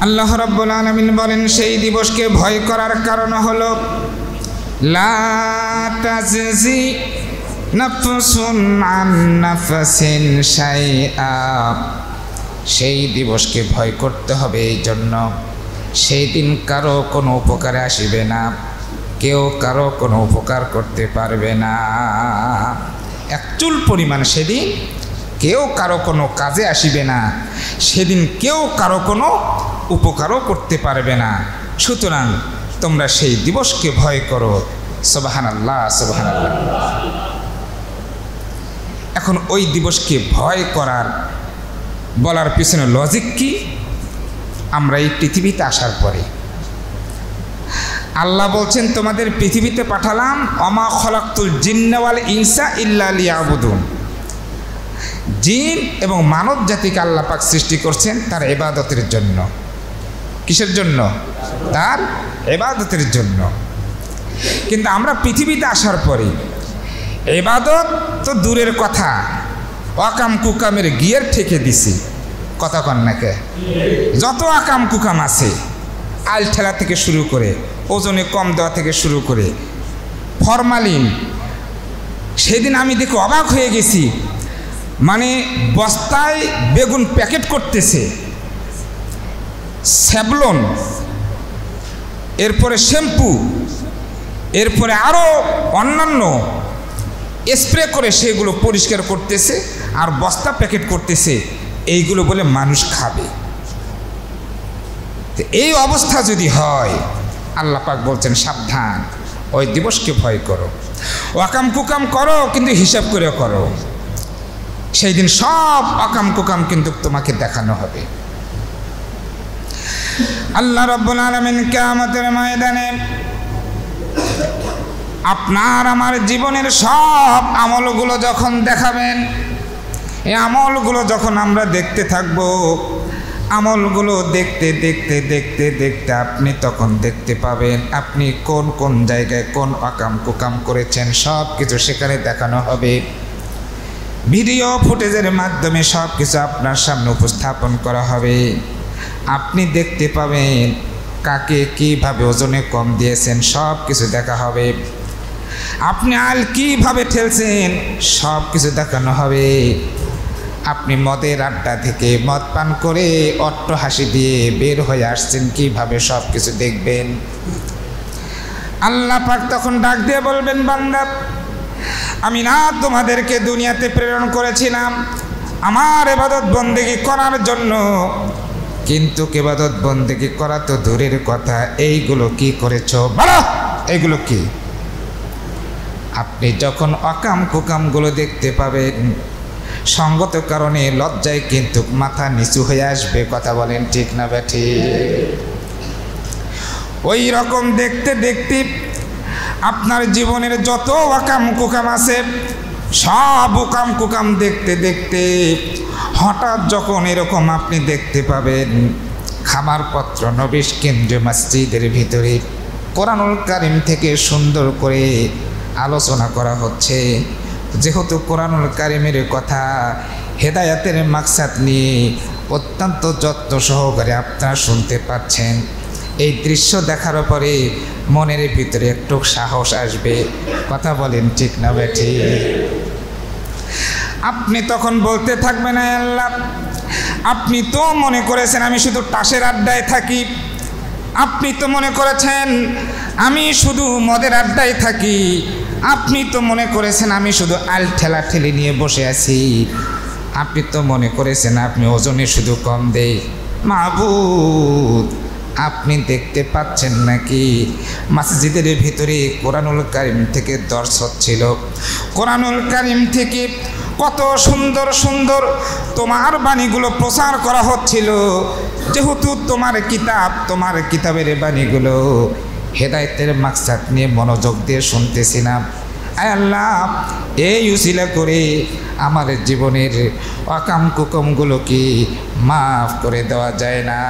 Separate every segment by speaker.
Speaker 1: আল্লাহ রাব্বুল আলামিন বলেন সেই দিবসকে ভয় করার কারণ হলো লা তাজজি নাফসুন আন নাফসিন শাইআ। সেই দিবসকে ভয় করতে হবে এই জন্য সেই দিন কারো কোনো উপকারে আসিবে না, কেউ কারো কোনো উপকার করতে পারবে না। এক চুল পরিমাণ সেদিন কেউ কারো কোনো কাজে আসিবে না, সেদিন কেউ কারো কোনো উপকারও করতে পারবে না। সুতরাং তোমরা সেই দিবসকে ভয় করো। সুবহানাল্লাহ, সুবহানাল্লাহ। এখন ওই দিবসকে ভয় করার বলার পিছনে লজিক কি? আমরা এই পৃথিবীতে আসার পরে আল্লাহ বলছেন তোমাদের পৃথিবীতে পাঠালাম ওমা খলাকতুল জিন্না ওয়াল ইনসা ইল্লা লিয়াবুদুন। জিন এবং মানব জাতিকে আল্লাহ পাক সৃষ্টি করছেন তার ইবাদতের জন্য। কিসের জন্য? তার ইবাদতের জন্য। কিন্তু আমরা পৃথিবীতে আসার পরে ইবাদত তো দূরের কথা, অকাম কুকামের গিয়ার ঠেকে দিছি। কথা কন নাকে? যত আকাম কুকাম আছে, আল ঠেলা থেকে শুরু করে, ওজনে কম দেওয়া থেকে শুরু করে, ফরমালিন। সেদিন আমি দেখে অবাক হয়ে গেছি, মানে বস্তায় বেগুন প্যাকেট করতেছে, স্যাভলন, এরপরে শ্যাম্পু, এরপরে আরও অন্যান্য স্প্রে করে সেগুলো পরিষ্কার করতেছে আর বস্তা প্যাকেট করতেছে, এইগুলো বলে মানুষ খাবে। এই অবস্থা যদি হয়, আল্লাহ পাক বলছেন সাবধান, ওই দিবসকে ভয় করো, ওয়াকাম কুকাম করো কিন্তু হিসাব করে করো। সেই দিন সব আকাম কুকাম কিন্তু তোমাকে দেখানো হবে। আল্লাহ রাব্বুল আলামিন কিয়ামতের ময়দানে আপনার আমার জীবনের সব আমলগুলো যখন দেখাবেন, এই আমলগুলো যখন আমরা দেখতে থাকব, আমলগুলো দেখতে দেখতে দেখতে দেখতে আপনি তখন দেখতে পাবেন আপনি কোন কোন জায়গায় কোন আকাম কুকাম করেছেন, সব কিছু সেখানে দেখানো হবে। ভিডিও ফুটেজের মাধ্যমে সব কিছু আপনার সামনে উপস্থাপন করা হবে। আপনি দেখতে পাবেন কাকে কিভাবে ওজনে কম দিয়েছেন, সব কিছু দেখা হবে। আপনি আল কিভাবে ঠেলছেন, সব কিছু দেখানো হবে। আপনি মদের আড্ডা থেকে মদ পান করে অট্ট হাসি দিয়ে বের হয়ে আসছেন কিভাবে, সব কিছু দেখবেন। আল্লাহ পাক তখন ডাক দিয়ে বলবেন, বান্দা আমি না তোমাদেরকে দুনিয়াতে প্রেরণ করেছিলাম আমার ইবাদত বন্দেগী করার জন্য, কিন্তু ইবাদত বন্দেগী করা তো দূরের কথা, এইগুলো কি করেছো বলো, এইগুলো কি? আপনি যখন অকাম কুকামগুলো দেখতে পাবেন, সঙ্গত কারণে লজ্জায় কিন্তু মাথা নিচু হয়ে আসবে। কথা বলেন ঠিক না বেঠি? ওই রকম দেখতে দেখতে আপনার জীবনের যত ওয়াকাম কুকাম আছে, সব ওকাম কুকাম দেখতে দেখতে হঠাৎ যখন এরকম আপনি দেখতে পাবেন খামারপত্র নবিশ কেন্দ্রীয় মসজিদের ভিতরে কোরআনুল কারীম থেকে সুন্দর করে আলোচনা করা হচ্ছে। যেহেতু কোরআনুল কারীমের কথা হেদায়াতের মাকসাদ নিয়ে অত্যন্ত যত্ন সহকারে আপনারা শুনতে পাচ্ছেন, এই দৃশ্য দেখার পরে মনের ভিতরে একটু সাহস আসবে। কথা বলেন ঠিক না বেঠি? আপনি তখন বলতে থাকবেন, আল্লাহ আপনি তো মনে করেছেন আমি শুধু টাসের আড্ডায় থাকি, আপনি তো মনে করেছেন আমি শুধু মদের আড্ডায় থাকি, আপনি তো মনে করেছেন আমি শুধু আল ঠেলা ঠেলি নিয়ে বসে আছি, আপনি তো মনে করেছেন আপনি ওজনে শুধু কম দেই। মাবুদ আপনি দেখতে পাচ্ছেন নাকি মসজিদের ভিতরে কোরআনুল কারীম থেকে দর্শ হচ্ছিল, কোরআনুল কারীম থেকে কত সুন্দর সুন্দর তোমার বাণীগুলো প্রচার করা হচ্ছিল। যেহেতু তোমার কিতাব, তোমার কিতাবের বাণীগুলো হেদায়েতের মাকসাদ নিয়ে মনোযোগ দিয়ে শুনতেছিলাম। আয় আল্লাহ, এই উসিলা করে আমার জীবনের অকাম কুকমগুলো কি মাফ করে দেওয়া যায় না?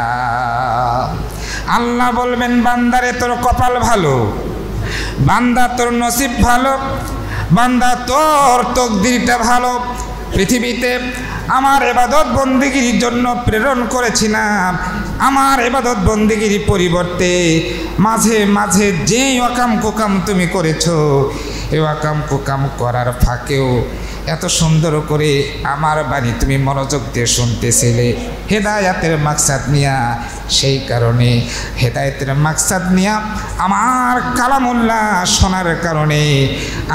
Speaker 1: আল্লাহ বলবেন, বান্দারে তোর কপাল ভালো, বান্দা তোর নসিব ভালো, বান্দা তোর তকদিরটা ভালো। পৃথিবীতে আমার ইবাদত বন্দেগীর জন্য প্রেরণ করেছিলাম, আমার ইবাদত বন্দেগীর পরিবর্তে মাঝে মাঝে যে ওয়াকাম কোকাম তুমি করেছো, এই ওয়াকাম কোকাম করার ফাঁকেও এত সুন্দর করে আমার বাণী তুমি মনোযোগ দিয়ে শুনতেছিলে হেদায়াতের মাকসাদ নিয়া। সেই কারণে হেদায়াতের মাকসাদ নিয়া আমার কালামুল্লাহ শোনার কারণে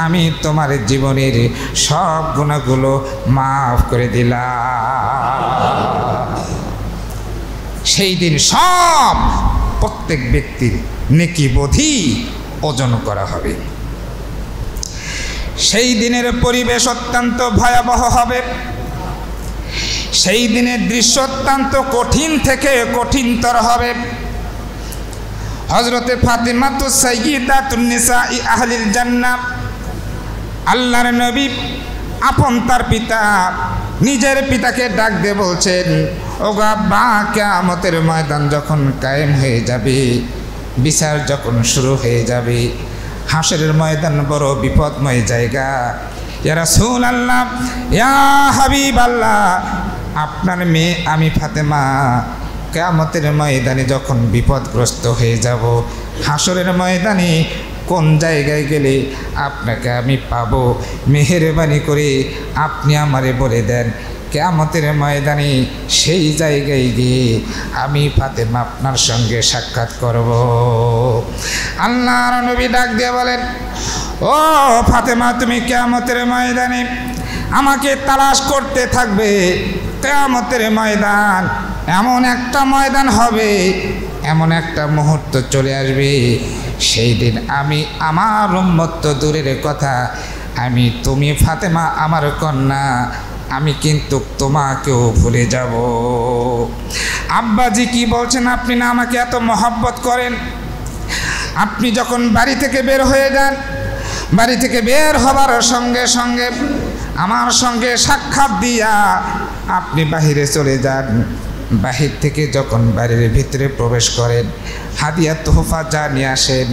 Speaker 1: আমি তোমার জীবনের সব গুনাহগুলো মাফ করে দিলাম। সেই দিন সব প্রত্যেক ব্যক্তির নেকি বোধি ওজন করা হবে। সেই দিনের পরিবেশ অত্যন্ত ভয়াবহ হবে। সেই দিনের দৃশ্য অত্যন্ত কঠিন থেকে কঠিনতর হবে। হযরতে ফাতিমাতুস সাইয়্যিদাতুন নিসাই আহলিল জান্নাহ, আল্লাহর নবী আপন তার পিতা নিজের পিতাকে ডাক দিয়ে বলছেন, ওগো আব্বা, কিয়ামতের ময়দান যখন কায়েম হয়ে যাবে, বিচার যখন শুরু হয়ে যাবে, হাসরের ময়দান বড় বিপদময় জায়গা। ইয়া রাসূলুল্লাহ, ইয়া হাবিবাল্লাহ, আপনার মেয়ে আমি ফাতেমা কিয়ামতের ময়দানে যখন বিপদগ্রস্ত হয়ে যাব, হাসরের ময়দানে কোন জায়গায় গেলে আপনাকে আমি পাবো, মেহেরবানি করে আপনি আমারে বলে দেন। কিয়ামতের ময়দানে সেই জায়গায় গিয়ে আমি ফাতেমা আপনার সঙ্গে সাক্ষাৎ করব। আল্লাহর নবী ডাক দিয়ে বলেন, ও ফাতেমা, তুমি কিয়ামতের ময়দানে আমাকে তালাশ করতে থাকবে। কিয়ামতের ময়দান এমন একটা ময়দান হবে, এমন একটা মুহূর্ত চলে আসবে, সেই দিন আমি আমার উম্মত তো দূরের কথা, তুমি ফাতেমা আমার কন্যা, আমি কিন্তু তোমাকেও ভুলে যাব। আব্বাজি কি বলছেন, আপনি না আমাকে এত মহব্বত করেন? আপনি যখন বাড়ি থেকে বের হয়ে যান, বাড়ি থেকে বের হবার সঙ্গে সঙ্গে আমার সঙ্গে সাক্ষাৎ দিয়া আপনি বাহিরে চলে যান। বাহির থেকে যখন বাড়ির ভিতরে প্রবেশ করেন, হাদিয়া তোহফা যা নিয়ে আসেন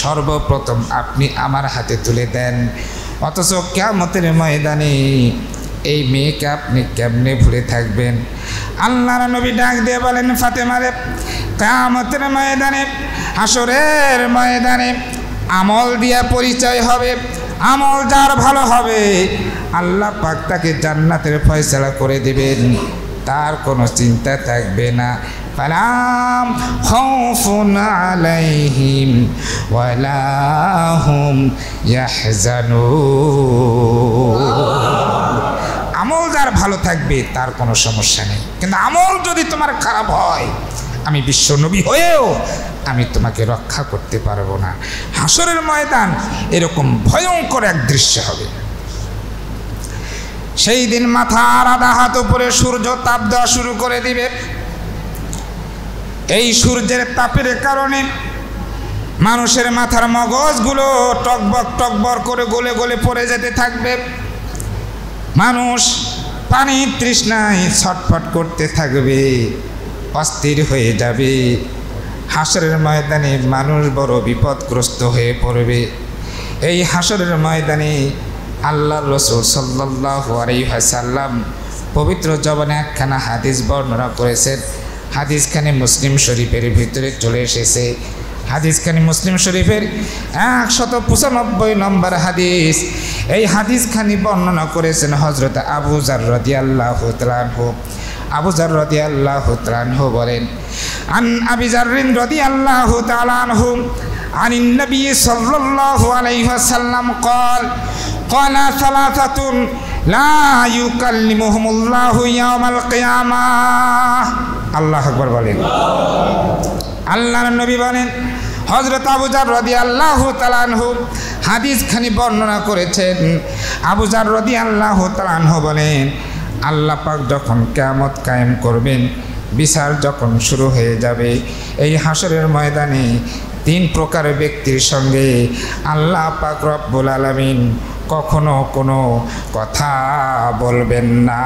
Speaker 1: সর্বপ্রথম আপনি আমার হাতে তুলে দেন। অথচ কিয়ামতের ময়দানে এই মেয়েকে আপনি কেমনে ভুলে থাকবেন? আল্লাহর নবী ডাক দিয়ে বলেন, ফাতেমারে, কিয়ামতের ময়দানে, হাসরের ময়দানে আমল দিয়া পরিচয় হবে। আমল যার ভালো হবে আল্লাহ পাক তাকে জান্নাতের ফয়সালা করে দিবেন, তার কোনো চিন্তা থাকবে না। ফালাম খাউফুন আলাইহিম ওয়ালা হুম ইয়াহজানুন। আমল যার ভালো থাকবে তার কোনো সমস্যা নেই, কিন্তু আমল যদি তোমার খারাপ হয়, আমি বিশ্ব নবী হয়েও আমি তোমাকে রক্ষা করতে পারবো না। হাসরের ময়দান এরকম ভয়ঙ্কর এক দৃশ্য হবে। সেই দিন মাথার আধা হাত উপরে সূর্য তাপ দেওয়া শুরু করে দিবে। এই সূর্যের তাপের কারণে মানুষের মাথার মগজগুলো টকবক টকবক করে গলে গলে পড়ে যেতে থাকবে। মানুষ পানির তৃষ্ণায় ছটফট করতে থাকবে, অস্থির হয়ে যাবে। হাসরের ময়দানে মানুষ বড় বিপদগ্রস্ত হয়ে পড়বে। এই হাসরের ময়দানে আল্লাহর রাসূল সাল্লাল্লাহু আলাইহি ওয়াসাল্লাম পবিত্র জবানে একখানা হাদিস বর্ণনা করেছেন। হাদিসখানি মুসলিম শরীফের ভিতরে চলে এসেছে। হাদিসখানি মুসলিম শরীফের 195 নম্বর হাদিস। এই হাদিসখানি বর্ণনা করেছেন হযরত আবু যার রাদিয়াল্লাহু তাআলা আনহু। আবু যার রাদিয়াল্লাহু তাআলা আনহু বলেন, আন আবি যাররিন রাদিয়াল্লাহু তাআলা আনহু আনিন নবী সাল্লাল্লাহু আলাইহি ওয়াসাল্লাম قال قال ثلاثة لا يكلمهم الله يوم القيامة। আল্লাহু আকবার বলেন। আল্লাহর নবী বলেন, হযরত আবু যার রাদিয়াল্লাহু তাআলা আনহু হাদিসখানি বর্ণনা করেছেন। আবু যার রাদিয়াল্লাহু তাআলা আনহু বলেন, আল্লাহ পাক যখন কিয়ামত কায়েম করবেন, বিচার যখন শুরু হয়ে যাবে, এই হাসরের ময়দানে 3 প্রকার ব্যক্তির সঙ্গে আল্লাহ পাক রব্বুল আলামিন কখনো কোনো কথা বলবেন না।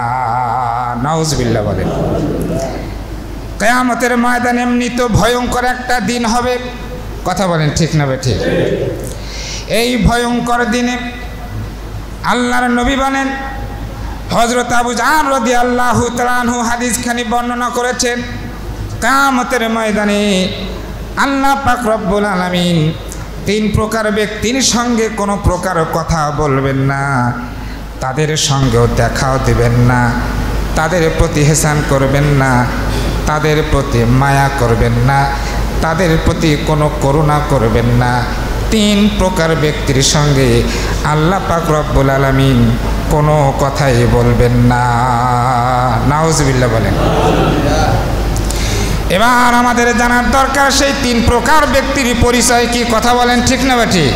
Speaker 1: নাউজুবিল্লাহ বলেন। কিয়ামতের ময়দানে এমনি তো ভয়ঙ্কর একটা দিন হবে, কথা বলেন ঠিক না ঠিক? এই ভয়ঙ্কর দিনে আল্লাহর নবী বলেন, হযরত আবু যার রাদিয়াল্লাহু তাআলা আনহু হাদিসখানি বর্ণনা করেছেন, কিয়ামতের ময়দানে আল্লাহ পাক রব্বুল আলামিন তিন প্রকার ব্যক্তির সঙ্গে কোনো প্রকার কথা বলবেন না, তাদের সঙ্গেও দেখাও দিবেন না, তাদের প্রতি হেসান করবেন না, তাদের প্রতি মায়া করবেন না, তাদের প্রতি কোনো করুণা করবেন না। তিন প্রকার ব্যক্তির সঙ্গে আল্লাহ পাক রব্বুল আলামিন কোনো কথাই বলবেন না। নাউজুবিল্লাহ বলেন। এবার আমাদের জানার দরকার সেই তিন প্রকার ব্যক্তির পরিচয় কি, কথা বলেন ঠিক না বেঠিক?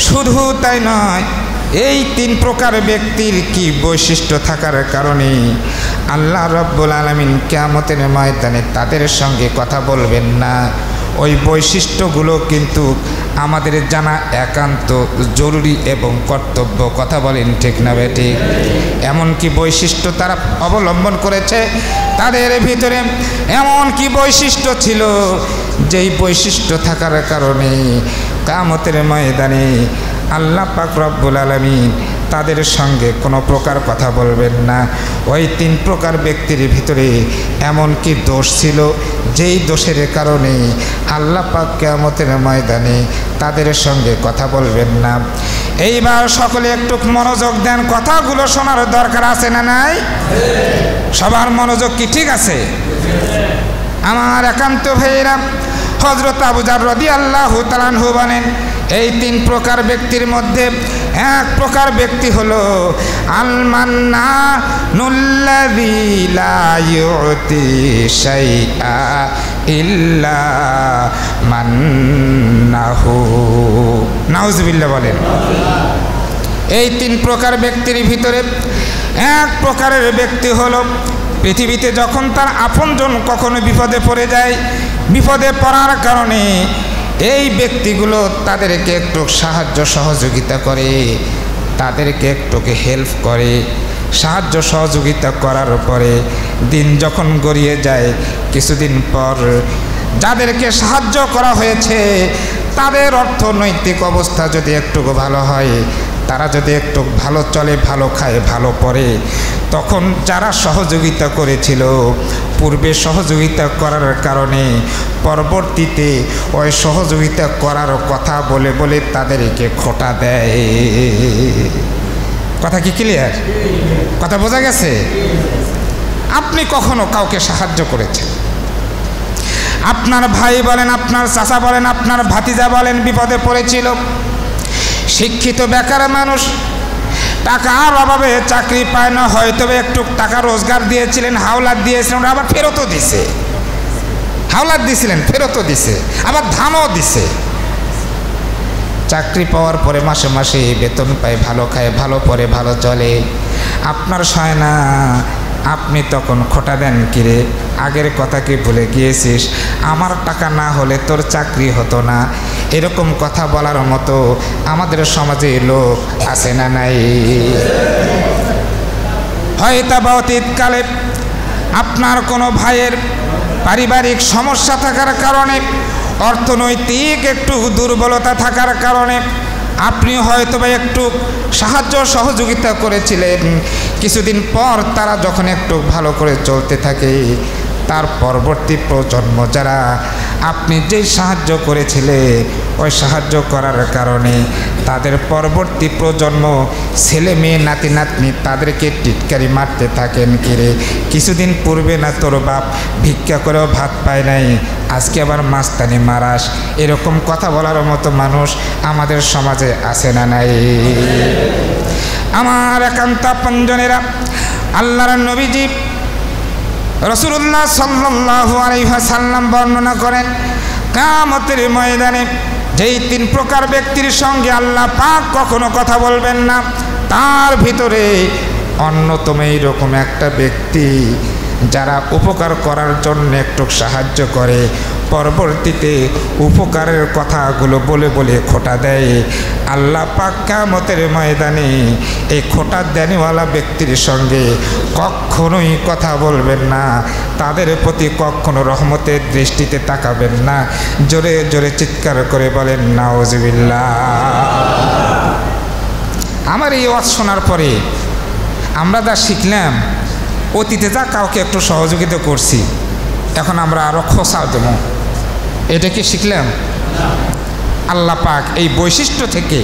Speaker 1: শুধু তাই নয়, এই তিন প্রকার ব্যক্তির কি বৈশিষ্ট্য থাকার কারণে আল্লাহ রব্বুল আলামিন কিয়ামতের ময়দানে তাদের সঙ্গে কথা বলবেন না, ওই বৈশিষ্ট্যগুলো কিন্তু আমাদের জানা একান্ত জরুরি এবং কর্তব্য। কথা বলেন ঠিক না বেঠিক? এমন কি বৈশিষ্ট্য তারা অবলম্বন করেছে, তাদের ভিতরে এমন কি বৈশিষ্ট্য ছিল যেই বৈশিষ্ট্য থাকার কারণে কিয়ামতের ময়দানে আল্লাহ পাক রব্বুল আলামিন তাদের সঙ্গে কোনো প্রকার কথা বলবেন না। ওই তিন প্রকার ব্যক্তির ভিতরে এমন কি দোষ ছিল যেই দোষের কারণে আল্লাহ পাক কিয়ামতের ময়দানে তাদের সঙ্গে কথা বলবেন না। এইবার সকলে একটু মনোযোগ দেন, কথাগুলো শোনার দরকার আছে না নাই? সবার মনোযোগ কি ঠিক আছে? আমার একান্ত ভাইয়েরা, হযরত আবু যার রাদিয়াল্লাহু তাআলা আনহু বলেন, এই তিন প্রকার ব্যক্তির মধ্যে এক প্রকার ব্যক্তি হলো আল মান্নানুল্লাযী লা ইউতি শাইআ ইল্লা মান্নাহু। নাউজুবিল্লাহ বলেন। এই তিন প্রকার ব্যক্তির ভিতরে এক প্রকারের ব্যক্তি হলো পৃথিবীতে যখন তার আপনজন কখনো বিপদে পড়ে যায়, বিপদে পড়ার কারণে এই ব্যক্তিগুলো তাদেরকে একটু সাহায্য সহযোগিতা করে, তাদেরকে একটু হেল্প করে। সাহায্য সহযোগিতা করার পরে দিন যখন গড়িয়ে যায়, কিছুদিন পর যাদেরকে সাহায্য করা হয়েছে তাদের অর্থনৈতিক অবস্থা যদি একটু ভালো হয়, তারা যদি একটু ভালো চলে, ভালো খায়, ভালো পড়ে, তখন যারা সহযোগিতা করেছিল পূর্বে সহযোগিতা করার কারণে পরবর্তীতে ওই সহযোগিতা করার কথা বলে বলে তাদেরকে খোঁটা দেয়। কথা কি ক্লিয়ার? কথা বোঝা গেছে? আপনি কখনো কাউকে সাহায্য করেছেন, আপনার ভাই বলেন, আপনার চাচা বলেন, আপনার ভাতিজা বলেন বিপদে পড়েছিল, শিক্ষিত বেকার মানুষ, টাকার অভাবে চাকরি পায় না, হয়তো একটু টাকা রোজগার দিয়েছিলেন, হাওলাত দিয়েছিলেন, আবার ফেরতও দিছে, হাওলাত দিয়েছিলেন ফেরতও দিছে, আবার ধানও দিছে। চাকরি পাওয়ার পরে মাসে মাসে বেতন পায়, ভালো খায়, ভালো পরে, ভালো চলে, আপনার সয় না। আপনি তখন খোঁটা দেন, কিরে আগের কথা কি ভুলে গিয়েছিস? আমার টাকা না হলে তোর চাকরি হতো না। এরকম কথা বলার মতো আমাদের সমাজে লোক আছে না নাই? হয়তো বা অতীতকালে আপনার কোনো ভাইয়ের পারিবারিক সমস্যা থাকার কারণে, অর্থনৈতিক একটু দুর্বলতা থাকার কারণে আপনি হয়তো বা একটু সাহায্য সহযোগিতা করেছিলেন। কিছুদিন পর তারা যখন একটু ভালো করে চলতে থাকে, তার পরবর্তী প্রজন্ম যারা আপনি যেই সাহায্য করেছিলেন ওই সাহায্য করার কারণে তাদের পরবর্তী প্রজন্ম, ছেলে মেয়ে, নাতি নাতনি তাদেরকে টিটকারি মারতে থাকেন, কিরে কিছুদিন পূর্বে না তোর বাপ ভিক্ষা করেও ভাত পায় নাই, আজকে আবার মাস্তানি মারাস। এরকম কথা বলার মতো মানুষ আমাদের সমাজে আছে না নাই? আমার একান্ত আপনজনেরা, আল্লাহর নবীজি রাসূলুল্লাহ সাল্লাল্লাহু আলাইহি ওয়াসাল্লাম বর্ণনা করেন, কিয়ামতের ময়দানে যেই তিন প্রকার ব্যক্তির সঙ্গে আল্লাহ পাক কখনো কথা বলবেন না, তার ভিতরে অন্যতম এইরকম একটা ব্যক্তি যারা উপকার করার জন্য একটু সাহায্য করে, পরবর্তীতে উপকারের কথাগুলো বলে বলে খোঁটা দেয়। আল্লাহ পাক কিয়ামতের ময়দানে এই খোঁটা দেনওয়ালা ব্যক্তির সঙ্গে কখনোই কথা বলবেন না, তাদের প্রতি কখনো রহমতের দৃষ্টিতে তাকাবেন না। জোরে জোরে চিৎকার করে বলেন নাউজুবিল্লাহ। আমার এই ওয়াজ শোনার পরে আমরা যা শিখলাম, অতীতে যা কাউকে একটু সহযোগিতা করছি, এখন আমরা আরো খোসাও দেব। এটা কি শিখলাম? আল্লাহ পাক এই বৈশিষ্ট্য থেকে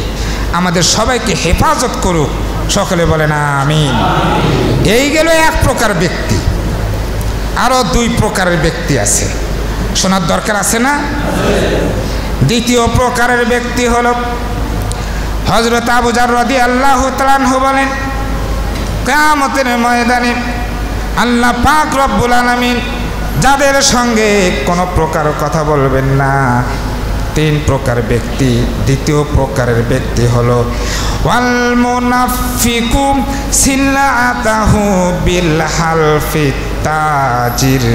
Speaker 1: আমাদের সবাইকে হেফাজত করুক, সকলে বলেন আমিন। এই গেল এক প্রকার ব্যক্তি। আরো দুই প্রকারের ব্যক্তি আছে, শোনার দরকার আছে না? দ্বিতীয় প্রকারের ব্যক্তি হল হযরত আবু যর রাদিয়াল্লাহু তাআলা আনহু বলেন, কিয়ামতের ময়দানে আল্লাহ পাক রব্বুল আলামিন যাদের সঙ্গে কোনো প্রকার কথা বলবেন না, তিন প্রকার ব্যক্তি। দ্বিতীয় প্রকারের ব্যক্তি হলো ওয়াল মুনাফিকু সিলাতাহু বিল হালফি তাজির।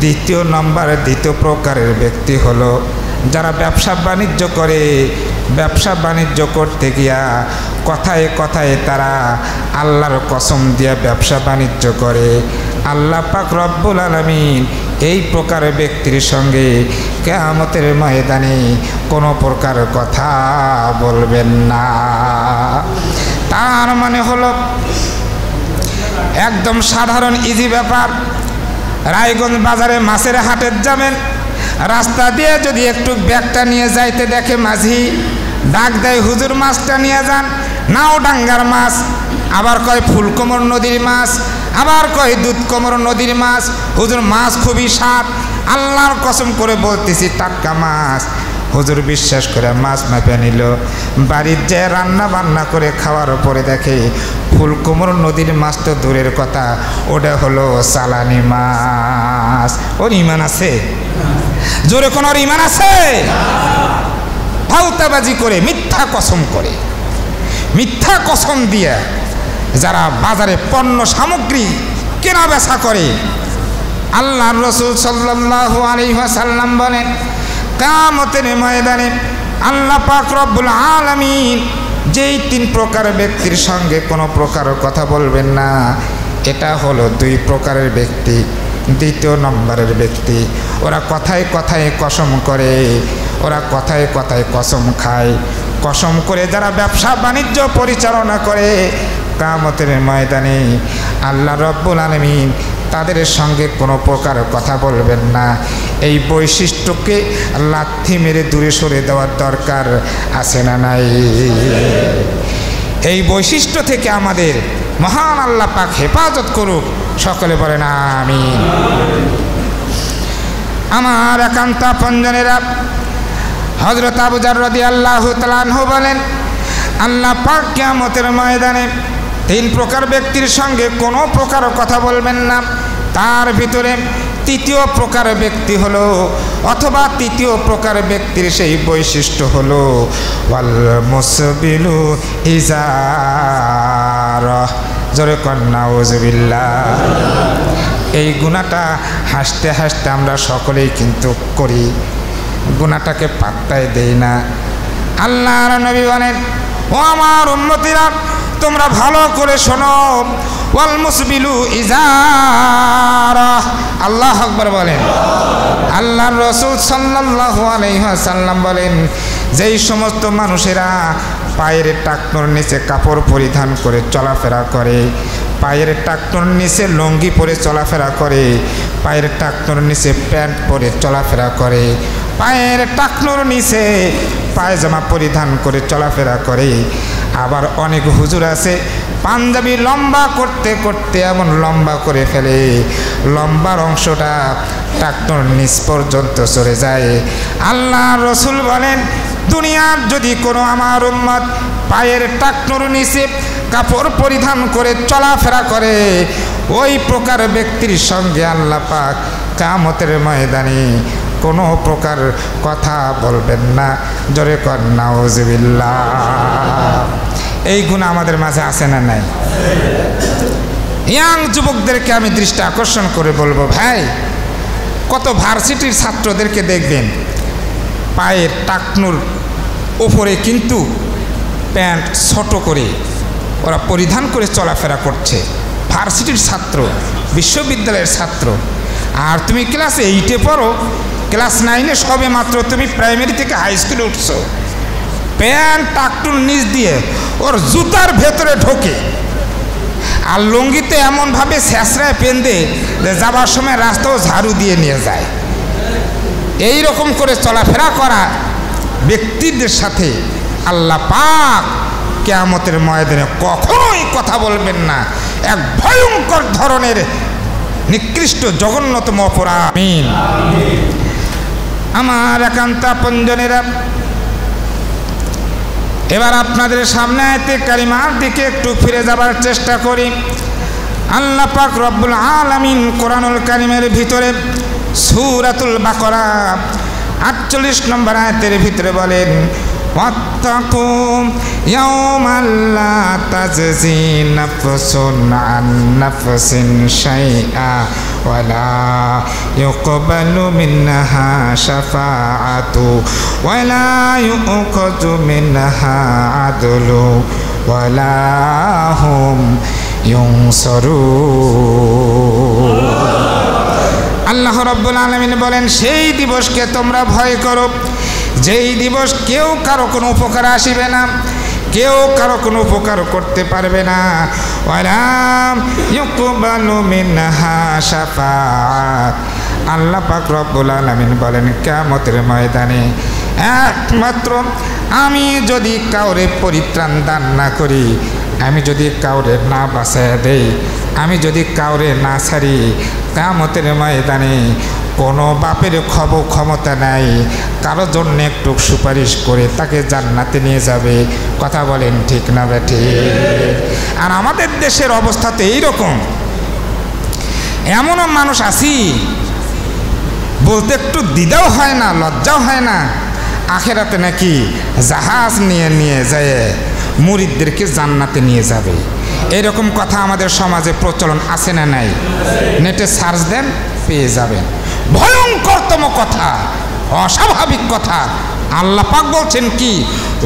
Speaker 1: দ্বিতীয় প্রকারের ব্যক্তি হলো যারা ব্যবসা বাণিজ্য করে, ব্যবসা বাণিজ্য করতে গিয়া কথায় কথায় তারা আল্লাহর কসম দিয়া ব্যবসা বাণিজ্য করে। আল্লাহ পাক রব্বুল আলামিন এই প্রকারের ব্যক্তির সঙ্গে কিয়ামতের ময়দানে কোনো প্রকার কথা বলবেন না। তার মানে হলো একদম সাধারণ ইজি ব্যাপার। রায়গঞ্জ বাজারে মাছের হাটে যাবেন, রাস্তা দিয়ে যদি একটু ব্যাগটা নিয়ে যাইতে দেখে মাঝি, ডাক দেয় হুজুর মাছটা নিয়ে যান। নাও ডাঙ্গার মাছ, আবার কয় ফুলকমর নদীর মাছ, আবার কয় দুধকমর নদীর মাছ। হুজুর মাছ খুবই স্বাদ, আল্লাহর কসম করে বলতেছি টাটকা মাছ। হুজুর বিশ্বাস করে মাছ মেপে নিল, বাড়ির যে রান্না বান্না করে খাওয়ার পরে দেখে ফুলকমর নদীর মাছ তো দূরের কথা, ওটা হলো চালানি মাছ। ওর ইমান আছে? জোরে কোন ওর ইমান আছে? ফাউতাবাজি করে, মিথ্যা কসম করে, মিথ্যা কসম দিয়ে যারা বাজারে পণ্য সামগ্রী কেনা বেচা করে, আল্লাহর রাসূল সাল্লাল্লাহু আলাইহি ওয়াসাল্লাম বলেন, কিয়ামতের ময়দানে আল্লাহ পাক রব্বুল আলামিন যেই তিন প্রকার ব্যক্তির সঙ্গে কোনো প্রকার কথা বলবেন না, এটা হলো দুই প্রকারের ব্যক্তি। দ্বিতীয় নম্বরের ব্যক্তি, ওরা কথায় কথায় কসম করে, ওরা কথায় কথায় কসম খায়। কসম করে যারা ব্যবসা বাণিজ্য পরিচালনা করে, কিয়ামতের ময়দানে আল্লাহ রব্বুল আলামিন তাদের সঙ্গে কোনো প্রকার কথা বলবেন না। এই বৈশিষ্ট্যকে লাথি মেরে দূরে সরে দেওয়ার দরকার আছে না নাই? এই বৈশিষ্ট্য থেকে আমাদের মহান আল্লাহ পাক হেফাজত করুক, সকলে বলেন আমিন। আমার একান্ত আপনজনেরা, হযরত আবু যর রাদিয়াল্লাহু তাআলা আনহু বলেন, আল্লাহ পাক কিয়ামতের ময়দানে তিন প্রকার ব্যক্তির সঙ্গে কোনো প্রকার কথা বলবেন না। তার ভিতরে তৃতীয় প্রকার ব্যক্তি হলো, অথবা তৃতীয় প্রকার ব্যক্তির সেই বৈশিষ্ট্য হলো ওয়াল মুসবিলু ইজার। জোরে কর নাউযুবিল্লাহ। এই গুনাহটা হাসতে হাসতে আমরা সকলেই কিন্তু করি, গুনাহটাকে পাত্তাই দেই না। আল্লাহর নবী বলেন, ও আমার উম্মতিরা, তোমরা ভালো করে শোনো, ওয়াল মুসবিলু ইজারা। আল্লাহু আকবার বলেন। আল্লাহর রাসূল সাল্লাল্লাহু আলাইহি ওয়াসাল্লাম বলেন, যেই সমস্ত মানুষেরা পায়ের টাকনোর নিচে কাপড় পরিধান করে চলাফেরা করে, পায়ের টাকনোর নিচে লুঙ্গি পরে চলাফেরা করে, পায়ের টাকনোর নিচে প্যান্ট পরে চলাফেরা করে, পায়ের টাকনোর নিচে পায়জামা পরিধান করে চলাফেরা করে। আবার অনেক হুজুর আছে পাঞ্জাবি লম্বা করতে করতে এমন লম্বা করে ফেলে, লম্বার অংশটা টাকনোর নিচ পর্যন্ত চলে যায়। আল্লাহ রসুল বলেন, দুনিয়ার যদি কোনো আমার উম্মত পায়ের টাকনোর নিচে কাপড় পরিধান করে চলাফেরা করে, ওই প্রকার ব্যক্তির সঙ্গে আল্লাহ পাক কিয়ামতের ময়দানে কোনো প্রকার কথা বলবেন না। জোরে কর নাউযুবিল্লাহ। এই গুণ আমাদের মাঝে আছে না নাই? ইয়াং যুবকদেরকে আমি দৃষ্টি আকর্ষণ করে বলবো, ভাই, কত ভার্সিটির ছাত্রদেরকে দেখবেন পায়ের টাকনুর উপরে কিন্তু প্যান্ট ছোট করে ওরা পরিধান করে চলাফেরা করছে। ভার্সিটির ছাত্র, বিশ্ববিদ্যালয়ের ছাত্র। আর তুমি ক্লাস 8-এ পড়ো, ক্লাস 9-এ সবে মাত্র তুমি প্রাইমারি থেকে হাই স্কুলে উঠছো, প্যান্ট টাকটুর নিচ দিয়ে ওর জুতার ভেতরে ঢোকে। আর লুঙ্গিতে এমনভাবে ছেঁচড়ায় পেন্দে যে যাবার সময় রাস্তাও ঝাড়ু দিয়ে নিয়ে যায়। এই রকম করে চলাফেরা করা ব্যক্তিদের সাথে আল্লাহ পাক কিয়ামতের ময়দানে কখনোই কথা বলবেন না। এক ভয়ঙ্কর ধরনের নিকৃষ্ট জঘন্যতম অপরাধ। আমিন। আমার একান্ত আপনজনেরা, এবার আপনাদের সামনে আয়াতে কারিমার দিকে একটু ফিরে যাবার চেষ্টা করি। আল্লাহ পাক রব্বুল আলামিন কোরআনুল কারিমের ভিতরে সূরাতুল বাকারা 48 নম্বর আয়াতের ভিতরে বলেন, ওয়াত্তাকু ইয়াওমান লা তাজজি নাফসুন আন নাফসিন শাইআ ওয়ালা ইউকবালু মিনহা শাফাআতু ওয়ালা ইউখাযু মিনহা আদলু ওয়ালা হুম ইউনসারুন। আল্লাহ রাব্বুল আলামিন বলেন, সেই দিবসকে তোমরা ভয় করো, যেই দিবস কেউ কারো কোনো উপকার আসিবে না, কেউ কারো কোনো উপকার করতে পারবে না। ওয়ালা ইউকবালু মিনহা শাফাআত। আল্লাহ পাক রব্বুল আলামিন বলেন, কিয়ামতের ময়দানে একমাত্র আমি যদি কাউরে পরিত্রাণ দান না করি, আমি যদি কাউরে না বাঁচাইয়া দেই, আমি যদি কাউরে না ছাড়ি, কিয়ামতের ময়দানে কোনো বাপের ক্ষমতা নাই কারোর জন্য একটু সুপারিশ করে তাকে জান্নাতে নিয়ে যাবে। কথা বলেন ঠিক না বেঠি? আর আমাদের দেশের অবস্থা তো এইরকম। এমনও মানুষ আছি বলতে একটু দ্বিধাও হয় না, লজ্জাও হয় না, আখেরাতে নাকি জাহাজ নিয়ে যায় মুরিদদেরকে জান্নাতে নিয়ে যাবে। এরকম কথা আমাদের সমাজে প্রচলন আছে না নাই? নেটে সার্চ দেন, পেয়ে যাবেন। ভয়ঙ্করতম কথা, অস্বাভাবিক কথা। আল্লাহ পাক বলছেন কি,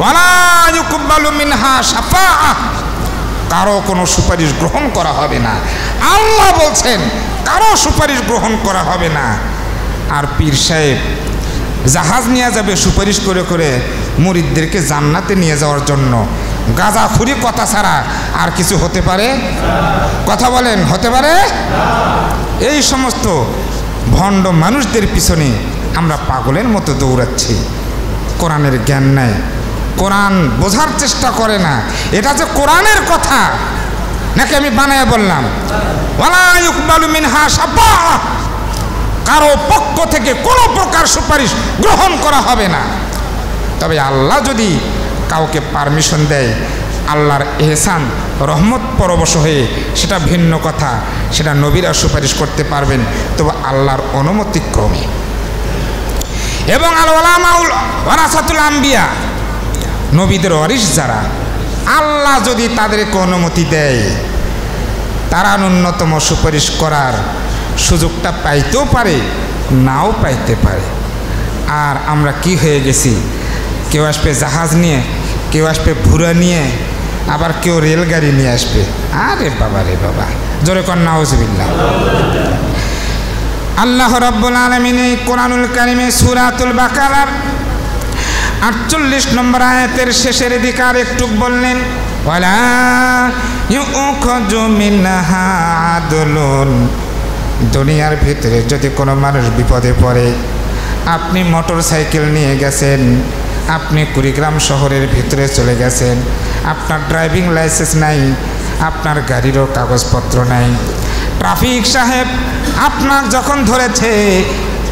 Speaker 1: ওয়ালা ইউকবালু মিনহা শাফাআহ, কারো কোনো সুপারিশ গ্রহণ করা হবে না। আল্লাহ বলছেন কারো সুপারিশ গ্রহণ করা হবে না। আর পীর সাহেব জাহাজ নিয়ে যাবে সুপারিশ করে করে মুরিদদেরকে জান্নাতে নিয়ে যাওয়ার জন্য। গাঁজাখুরি কথা ছাড়া আর কিছু হতে পারে? কথা বলেন, হতে পারে? এই সমস্ত ভণ্ড মানুষদের পিছনে আমরা পাগলের মতো দৌড়াচ্ছি। কোরআনের জ্ঞান নাই, কোরআন বোঝার চেষ্টা করে না। এটা যে কোরআনের কথা নাকি আমি বানায় বললাম? ওয়ালা ইউকবালু মিনহা শাফাআহ, কারো পক্ষ থেকে কোনো প্রকার সুপারিশ গ্রহণ করা হবে না। তবে আল্লাহ যদি কাউকে পারমিশন দেয়, আল্লাহর এহসান রহমত পরবশ হয়ে, সেটা ভিন্ন কথা, সেটা নবীরা সুপারিশ করতে পারবেন, তবে আল্লাহর অনুমতিক্রমে। এবং আল উলামাউল ওয়ারাসাতুল আম্বিয়া, নবীদের ওয়ারিস যারা, আল্লাহ যদি তাদেরকে অনুমতি দেয়, তারা ন্যূনতম সুপারিশ করার সুযোগটা পাইতেও পারে, নাও পাইতে পারে। আর আমরা কি হয়ে গেছি, কেউ আসবে জাহাজ নিয়ে, কেউ আসবে ভুরা নিয়ে, আবার কেউ রেলগাড়ি নিয়ে আসবে। আরে বাবা রে বাবা, জোরে কর নাউজুবিল্লাহ। আল্লাহ রাব্বুল আলামিন এই কোরআনুল কারিমে সূরাতুল বাকারার 48 নম্বর আয়াতের শেষের দিকে আর একটু বললেন, ওয়ালা ইউখাযু মিনহা আদলুন। দুনিয়ার ভিতরে যদি কোনো মানুষ বিপদে পড়ে, আপনি মোটর সাইকেল নিয়ে গেছেন, আপনি কুড়িগ্রাম শহরের ভিতরে চলে গেছেন, আপনার ড্রাইভিং লাইসেন্স নাই, আপনার গাড়িরও কাগজপত্র নাই, ট্রাফিক সাহেব আপনার যখন ধরেছে,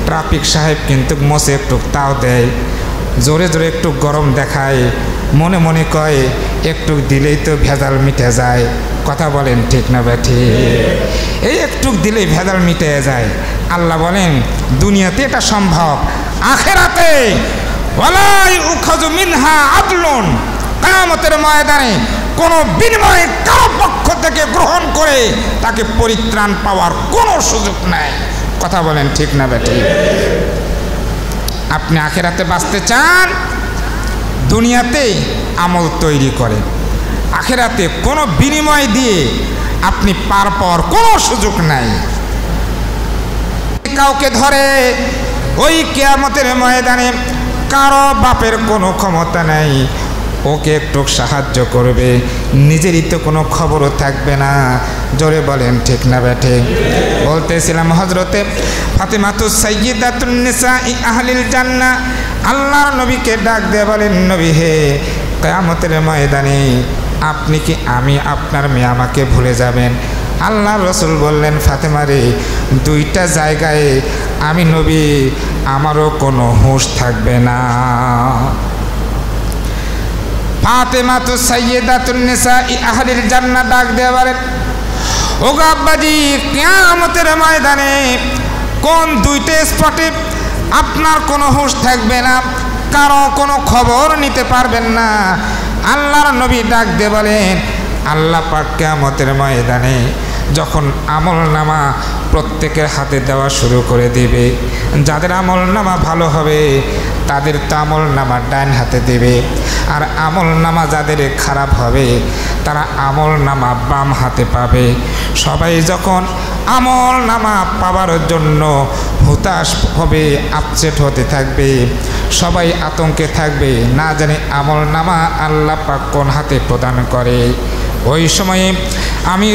Speaker 1: ট্রাফিক সাহেব কিন্তু মোছে একটু তাও দেয়, জোরে জোরে একটু গরম দেখায়, মনে মনে কয় একটু দিলেই তো ভেজাল মিটে যায়। কথা বলেন ঠিক না বেঠি? এই একটু দিলেই ভেজাল মিটে যায়। আল্লাহ বলেন দুনিয়াতে এটা সম্ভব, আখেরাতে ওয়ালা ইউখাযু মিনহা আদলুন, কিয়ামতের ময়দানে কোনো বিনিময়ে কারো পক্ষ থেকে গ্রহণ করে তাকে পরিত্রাণ পাওয়ার কোনো সুযোগ নাই। কথা বলেন ঠিক না বেঠি? আপনি আখেরাতে বাঁচতে চান, দুনিয়াতেই আমল তৈরি করেন, আখেরাতে কোনো বিনিময় দিয়ে আপনি পার পাওয়ার কোনো সুযোগ নাই। কাউকে ধরে ওই কিয়ামতের ময়দানে কারো বাপের কোনো ক্ষমতা নাই, ওকে একটু সাহায্য করবে, নিজেরই তো কোনো খবরও থাকবে না। জোরে বলেন ঠিক না বেঠে? বলতেছিলাম হযরতে ফাতেমাতুস সাইয়্যিদাতুন নিসাই আহলিল জান্নাহ আল্লাহর নবীকে ডাক দিয়ে বলেন, নবী হে, কিয়ামতের ময়দানে আপনি কি আমি আপনার মেয়ে আমাকে ভুলে যাবেন? আল্লাহর রাসূল বললেন, ফাতেমা রে, দুইটা জায়গায় আমি নবী আমারও কোনো হুঁশ থাকবে না। ফাতেমাতুস সাইয়্যিদাতুন নিসাই আহলিল জান্নাহ ডাক দিয়ে বলেন, ও গো আব্বাজি, কিয়ামতের ময়দানে কোন দুইটা স্পটে আপনার কোনো হুঁশ থাকবে না, কারো কোনো খবর নিতে পারবেন না? আল্লাহর নবী ডাক দিয়ে বলেন, আল্লাহ পাক কিয়ামতের ময়দানে যখন আমলনামা প্রত্যেকের হাতে দেওয়া শুরু করে দিবে, যাদের আমলনামা ভালো হবে তাদের তো আমলনামা ডান হাতে দেবে, আর আমলনামা যাদের খারাপ হবে তারা আমলনামা বাম হাতে পাবে। সবাই যখন আমলনামা পাওয়ার জন্য হতাশ হবে, আপসেট হতে থাকবে, সবাই আতঙ্কে থাকবে, না জানি আমলনামা আল্লাহ পাক কোন হাতে প্রদান করে। ওই সময়ে আমি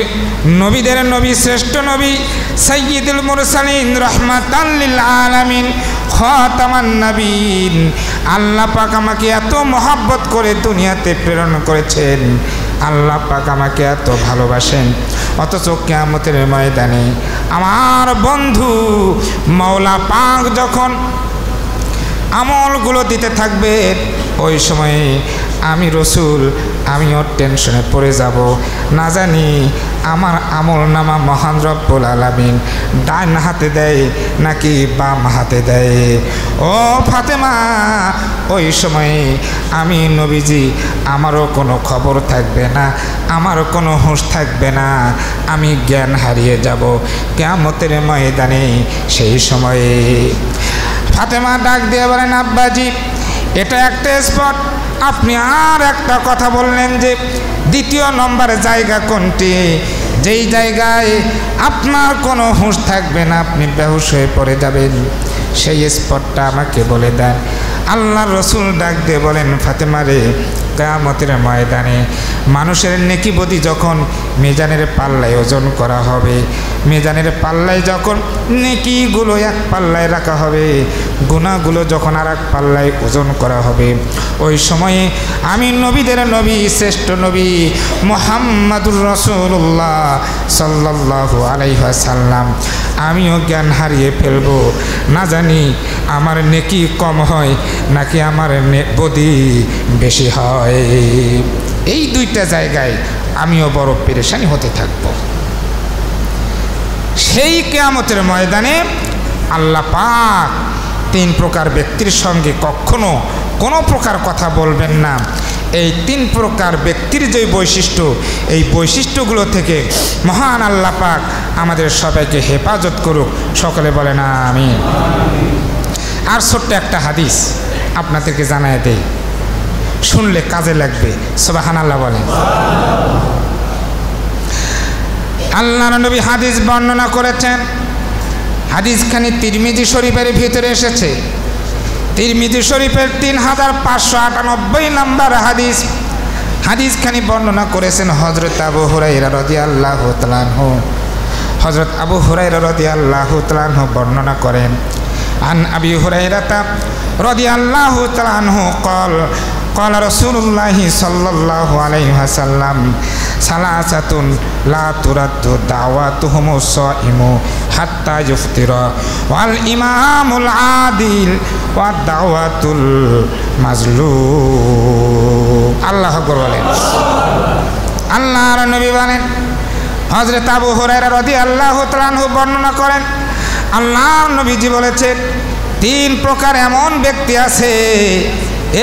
Speaker 1: নবীদের নবী, শ্রেষ্ঠ নবী, সাইয়্যিদুল মুরসালিন, রাহমাতাল লিল আলামিন, খাতামান নবীন, আল্লাহ পাক আমাকে এত মহব্বত করে দুনিয়াতে প্রেরণ করেছেন, আল্লাহ পাক আমাকে এত ভালোবাসেন, অথচ কিয়ামতের ময়দানে আমার বন্ধু মাওলা পাক যখন আমলগুলো দিতে থাকবে, ওই সময়ে আমি রসুল আমিও টেনশনে পড়ে যাব, না জানি আমার আমলনামা মহান রব্বুল আলামিন ডান হাতে দেয় নাকি বাম হাতে দেয়। ও ফাতেমা, ওই সময়ে আমি নবীজি আমারও কোনো খবর থাকবে না, আমারও কোনো হুঁশ থাকবে না, আমি জ্ঞান হারিয়ে যাব কিয়ামতের ময়দানে। সেই সময়ে ফাতেমা ডাক দিয়ে বলেন, আব্বাজি, এটা একটা স্পট, আপনি আর একটা কথা বললেন যে দ্বিতীয় নম্বরের জায়গা কোনটি, যেই জায়গায় আপনার কোনো হুঁশ থাকবে না, আপনি বেহুশ হয়ে পড়ে যাবেন, সেই স্পটটা আমাকে বলে দেন। আল্লাহর রাসূল ডাক দিয়ে বলেন, ফাতেমা রে, কিয়ামতের ময়দানে মানুষের নেকি বদি যখন মিজানের পাল্লায় ওজন করা হবে, মিজানের পাল্লায় যখন নেকিগুলো এক পাল্লায় রাখা হবে, গুনাহগুলো যখন আর এক পাল্লায় ওজন করা হবে, ওই সময়ে আমি নবীদের নবী, শ্রেষ্ঠ নবী মুহাম্মাদুর রাসূলুল্লাহ সাল্লাল্লাহু আলাইহি ওয়াসাল্লাম আমিও জ্ঞান হারিয়ে ফেলবো, না জানি আমার নেকি কম হয় নাকি আমার বদি বেশি হয়। এই দুইটা জায়গায় আমিও বড় পেরেশানি হতে থাকব। সেই কিয়ামতের ময়দানে আল্লাহ পাক তিন প্রকার ব্যক্তির সঙ্গে কখনো কোনো প্রকার কথা বলবেন না। এই তিন প্রকার ব্যক্তির যে বৈশিষ্ট্য, এই বৈশিষ্ট্যগুলো থেকে মহান আল্লাহ পাক আমাদের সবাইকে হেফাজত করুক, সকলে বলে না আমিন। আর ছোট্ট একটা হাদিস আপনাদেরকে জানায় দেই, শুনলে কাজে লাগবে, সুবহানাল্লাহ বলেন। আল্লাহর নবী হাদিস বর্ণনা করেছেন, হাদিসখানি তিরমিজি শরীফের ভিতরে এসেছে, তিরমিজি শরীফের 3598 নম্বর হাদিস। হাদিসখানি বর্ণনা করেছেন হযরত আবু হুরায়রা রাদিয়াল্লাহু তাআলা আনহু। হযরত আবু হুরায়রা রাদিয়াল্লাহু তাআলা আনহু বর্ণনা করেন, আন আবি হুরায়রা রাদিয়াল্লাহু তাআলা আনহু قال قال رسول الله صلى الله عليه وسلم ثلاثة لا ترد دعواتهم الصائم حتى يفطر والإمام العادل والدعوة المظلوم। আল্লাহু আকবার বলেন। আল্লাহর নবী বলেন, হযরত আবু হুরায়রা রাদিয়াল্লাহু তাআলা আনহু বর্ণনা করেন, আল্লাহর নবীজি বলেছেন, তিন প্রকার এমন ব্যক্তি আছে,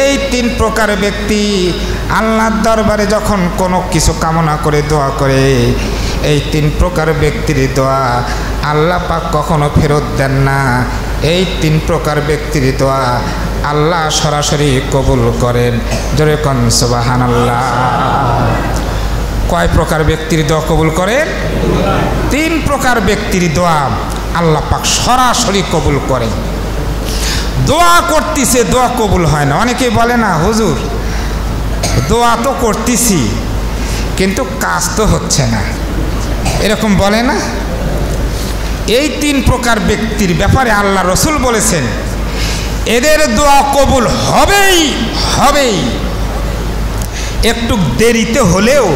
Speaker 1: এই তিন প্রকার ব্যক্তি আল্লাহর দরবারে যখন কোনো কিছু কামনা করে দোয়া করে, এই তিন প্রকার ব্যক্তির দোয়া আল্লাহ পাক কখনো ফেরত দেন না। এই তিন প্রকার ব্যক্তির দোয়া আল্লাহ সরাসরি কবুল করেন। জোরে কোন সুবহানাল্লাহ। কয় প্রকার ব্যক্তির দোয়া কবুল করেন? তিন প্রকার ব্যক্তির দোয়া আল্লাহ পাক সরাসরি কবুল করেন। দোয়া করতেছে, দোয়া কবুল হয় না। অনেকে বলে না, হুজুর দোয়া তো করতেছি কিন্তু কাজ তো হচ্ছে না, এরকম বলে না? এই 3 প্রকার ব্যক্তির ব্যাপারে আল্লাহ রসুল বলেছেন এদের দোয়া কবুল হবেই হবেই, একটু দেরিতে হলেও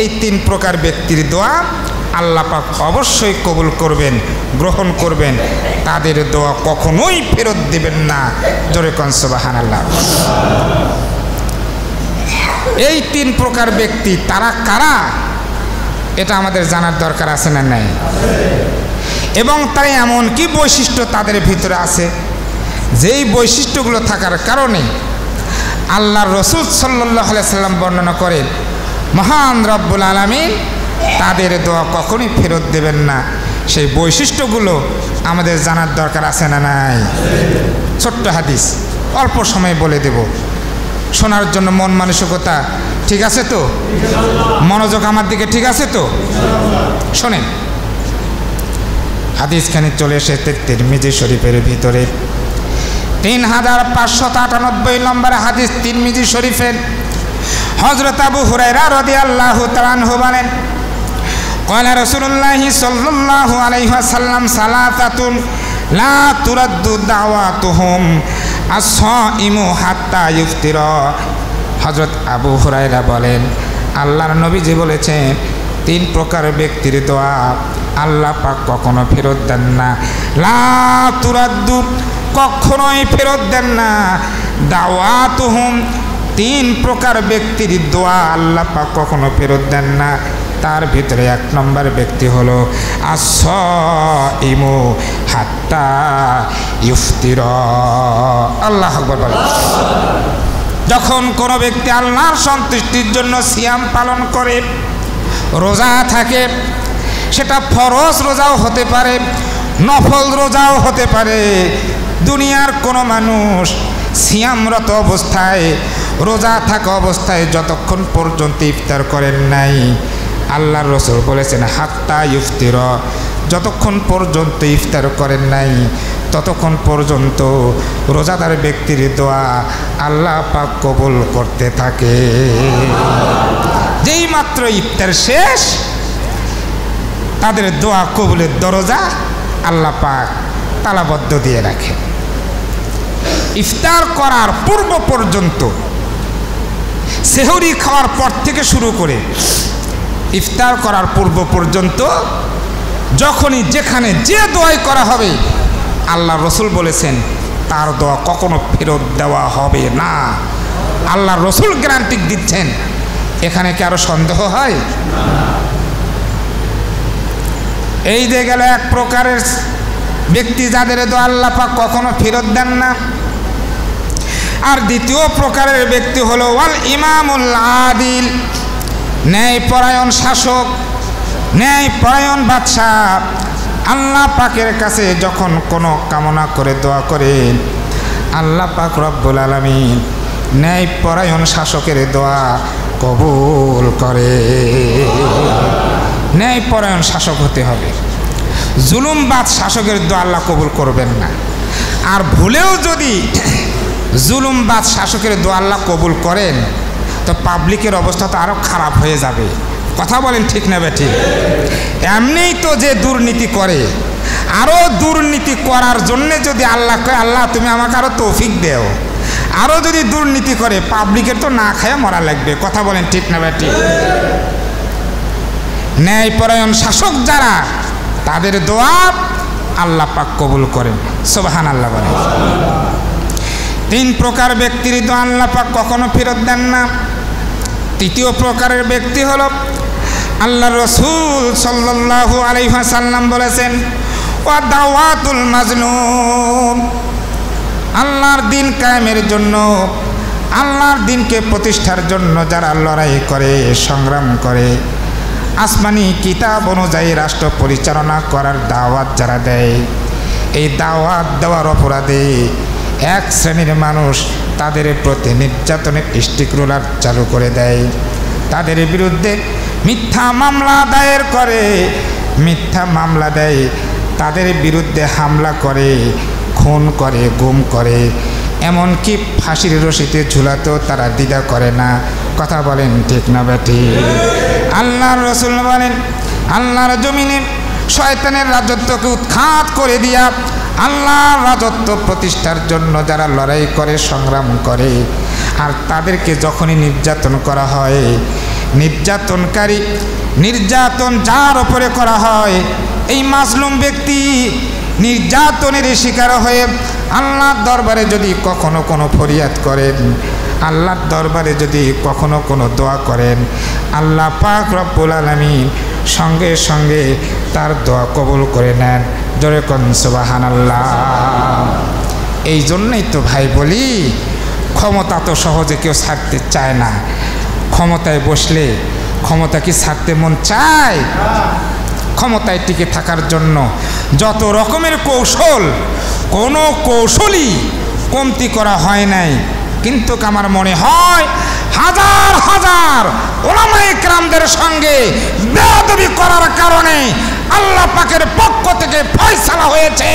Speaker 1: এই 3 প্রকার ব্যক্তির দোয়া আল্লাহ পাক অবশ্যই কবুল করবেন, গ্রহণ করবেন, তাদের দোয়া কখনোই ফেরত দেবেন না। জোরে কোন সুবহানাল্লাহ। এই 3 প্রকার ব্যক্তি তারা কারা এটা আমাদের জানার দরকার আছে না নাই? এবং তাই এমন কি বৈশিষ্ট্য তাদের ভিতরে আছে যেই বৈশিষ্ট্যগুলো থাকার কারণে আল্লাহর রসুল সাল্লাল্লাহু আলাইহি সাল্লাম বর্ণনা করেন মহান রব্বুল আলামিন তাদের দোয়া কখনোই ফেরত দেবেন না। সেই বৈশিষ্ট্যগুলো আমাদের জানার দরকার আছে না নাই? ছোট্ট হাদিস, অল্প সময় বলে দেব, শোনার জন্য মন মানসিকতা ঠিক আছে তো? মনোযোগ আমার দিকে ঠিক আছে তো? শোনেন, হাদিসখানি চলে এসেছে তিরমিজি শরীফের ভিতরে, 3598 নম্বর হাদিস তিরমিজি শরীফের। হযরত আবু হুরায়রা রাদিয়াল্লাহু তাআলা আনহু বলেন ক্বালা রাসূলুল্লাহি সাল্লাল্লাহু আলাইহি ওয়াসাল্লাম সালাতাতুন লা তুরাদ্দু দাওয়াতুহুম আস-সাইমু হাত্তা ইফতিরা। হযরত আবু হুরায়রা বলেন আল্লাহর নবীজি বলেছেন 3 প্রকার ব্যক্তির দোয়া আল্লাহ পাক কখনো ফেরত দেন না। লা তুরাদ্দু, কখনোই ফেরত দেন না। দাওয়াতুহুম, 3 প্রকার ব্যক্তির দোয়া আল্লাহ পাক কখনো ফেরত দেন না। তার ভিতরে 1 নম্বর ব্যক্তি হলো আস-সাইমু হাত্তা ইফতিরা। আল্লাহু আকবার বলেন। যখন কোনো ব্যক্তি আল্লাহর সন্তুষ্টির জন্য সিয়াম পালন করে, রোজা থাকে, সেটা ফরজ রোজাও হতে পারে, নফল রোজাও হতে পারে। দুনিয়ার কোনো মানুষ সিয়ামরত অবস্থায়, রোজা থাকা অবস্থায় যতক্ষণ পর্যন্ত ইফতার করেন নাই, আল্লাহর রাসূল বলেছেন হাত্তা ইফতিরা, যতক্ষণ পর্যন্ত ইফতার করেন নাই ততক্ষণ পর্যন্ত রোজাদার ব্যক্তির দোয়া আল্লাহ পাক কবুল করতে থাকে। যেই মাত্র ইফতার শেষ, তাদের দোয়া কবুলের দরজা আল্লাহ পাক তালাবদ্ধ দিয়ে রাখে। ইফতার করার পূর্ব পর্যন্ত, সেহরি খাওয়ার পর থেকে শুরু করে ইফতার করার পূর্ব পর্যন্ত যখনই যেখানে যে দোয়াই করা হবে, আল্লাহ রসুল বলেছেন তার দোয়া কখনো ফেরত দেওয়া হবে না। আল্লাহ রসুল গ্যারান্টি দিচ্ছেন, এখানে কি আরো সন্দেহ হয়? এই যে গেল 1 প্রকারের ব্যক্তি যাদের দোয়া আল্লাহ পাক কখনো ফেরত দেন না। আর 2য় প্রকারের ব্যক্তি হলো ওয়াল ইমামুল আদিল, ন্যায়পরায়ণ শাসক, ন্যায়পরায়ণ বাদশাহ। আল্লাহ পাকের কাছে যখন কোনো কামনা করে দোয়া করেন, আল্লাহ পাক রব্বুল আলামিন ন্যায়পরায়ণ শাসকের দোয়া কবুল করে। ন্যায়পরায়ণ শাসক হতে হবে, জুলুমবাজ শাসকের দোয়া আল্লাহ কবুল করবেন না। আর ভুলেও যদি জুলুমবাজ শাসকের দোয়া আল্লাহ কবুল করেন, তো পাবলিকের অবস্থা তো আরও খারাপ হয়ে যাবে। কথা বলেন ঠিক না বেঠিক? এমনিই তো যে দুর্নীতি করে, আরও দুর্নীতি করার জন্যে যদি আল্লাহ কয় আল্লাহ তুমি আমাকে আরও তৌফিক দেও, আরও যদি দুর্নীতি করে পাবলিকের তো না খায় মরা লাগবে। কথা বলেন ঠিক না বেঠিক? ন্যায়পরায়ণ শাসক যারা, তাদের দোয়া আল্লাহ পাক কবুল করেন। সুবহানাল্লাহ বলেন। 3 প্রকার ব্যক্তির দোয়া আল্লাহ পাক কখনো ফেরত দেন না। 3য় প্রকারের ব্যক্তি হলো আল্লাহ রসুল সাল্লাল্লাহু আলাইহি ওয়াসাল্লাম বলেছেন ওয়া দাওয়াতুল মাজলুম, আল্লাহর দিন কায়েমের জন্য, আল্লাহর দিনকে প্রতিষ্ঠার জন্য যারা লড়াই করে, সংগ্রাম করে, আসমানি কিতাব অনুযায়ী রাষ্ট্র পরিচালনা করার দাওয়াত যারা দেয়, এই দাওয়াত দেওয়ার অপরাধে 1 শ্রেণীর মানুষ তাদের প্রতি নির্যাতনের স্টিক রোলার চালু করে দেয়, তাদের বিরুদ্ধে মিথ্যা মামলা দায়ের করে, মিথ্যা মামলা দেয়, তাদের বিরুদ্ধে হামলা করে, খুন করে, গুম করে, এমনকি ফাঁসির রশিতে ঝুলাতেও তারা দ্বিধা করে না। কথা বলেন ঠিক না বেটি? আল্লাহর রাসূল বলেন, আল্লাহর জমিনে শয়তানের রাজত্বকে উৎখাত করে দিয়া আল্লাহর রাজত্ব প্রতিষ্ঠার জন্য যারা লড়াই করে, সংগ্রাম করে, আর তাদেরকে যখনই নির্যাতন করা হয়, নির্যাতনকারী নির্যাতন যার ওপরে করা হয়, এই মাজলুম ব্যক্তি নির্যাতনের শিকার হয়ে আল্লাহর দরবারে যদি কখনো কোনো ফরিয়াদ করেন, আল্লাহর দরবারে যদি কখনো কোনো দোয়া করেন, আল্লাহ পাক রব্বুল আলামিন সঙ্গে সঙ্গে তার দোয়া কবুল করে নেন। জোরে কোন সুবহানাল্লাহ। এই জন্যই তো ভাই বলি, ক্ষমতা তো সহজে কেউ ছাড়তে চায় না। ক্ষমতায় বসলে ক্ষমতা কি ছাড়তে মন চায়? ক্ষমতায় টিকে থাকার জন্য যত রকমের কৌশল, কোনো কৌশলই কমতি করা হয় নাই। কিন্তু আমার মনে হয় হাজার হাজার উলামায়ে কেরামদের সঙ্গে বেয়াদবি করার কারণে আল্লাহ পাকের পক্ষ থেকে ফয়সালা হয়েছে,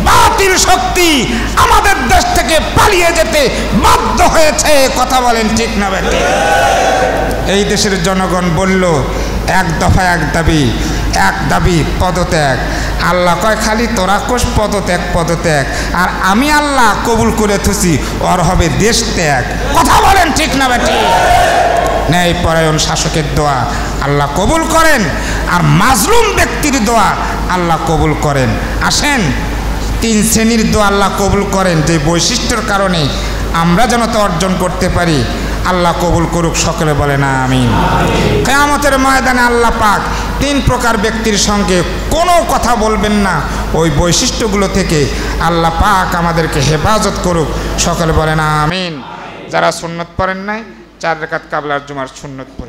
Speaker 1: বাতিল শক্তি আমাদের দেশ থেকে পালিয়ে যেতে বাধ্য হয়েছে। কথা বলেন ঠিক না বেটি? এই দেশের জনগণ বলল, এক দফা এক দাবি, এক দাবি পদত্যাগ। আল্লাহ কয় খালি তোরা কোষ পদত্যাগ পদত্যাগ, আর আমি আল্লাহ কবুল করে থুছি ওর হবে দেশ ত্যাগ। কথা বলেন ঠিক না বেটি? ন্যায় পরায়ণ শাসকের দোয়া আল্লাহ কবুল করেন, আর মাজলুম ব্যক্তির দোয়া আল্লাহ কবুল করেন। আসেন, তিন শ্রেণীর দোয়া আল্লাহ কবুল করেন, যে বৈশিষ্ট্যের কারণে আমরা যেন তা অর্জন করতে পারি। আল্লাহ কবুল করুক, সকলে বলে না আমিন। কিয়ামতের ময়দানে আল্লাহ পাক তিন প্রকার ব্যক্তির সঙ্গে কোনো কথা বলবেন না। ওই বৈশিষ্ট্যগুলো থেকে আল্লাহ পাক আমাদেরকে হেফাজত করুক, সকলে বলে না আমিন। যারা সুন্নত পড়েন নাই, 4 রাকাত কাবলার জুমার সুন্নত পড়ে।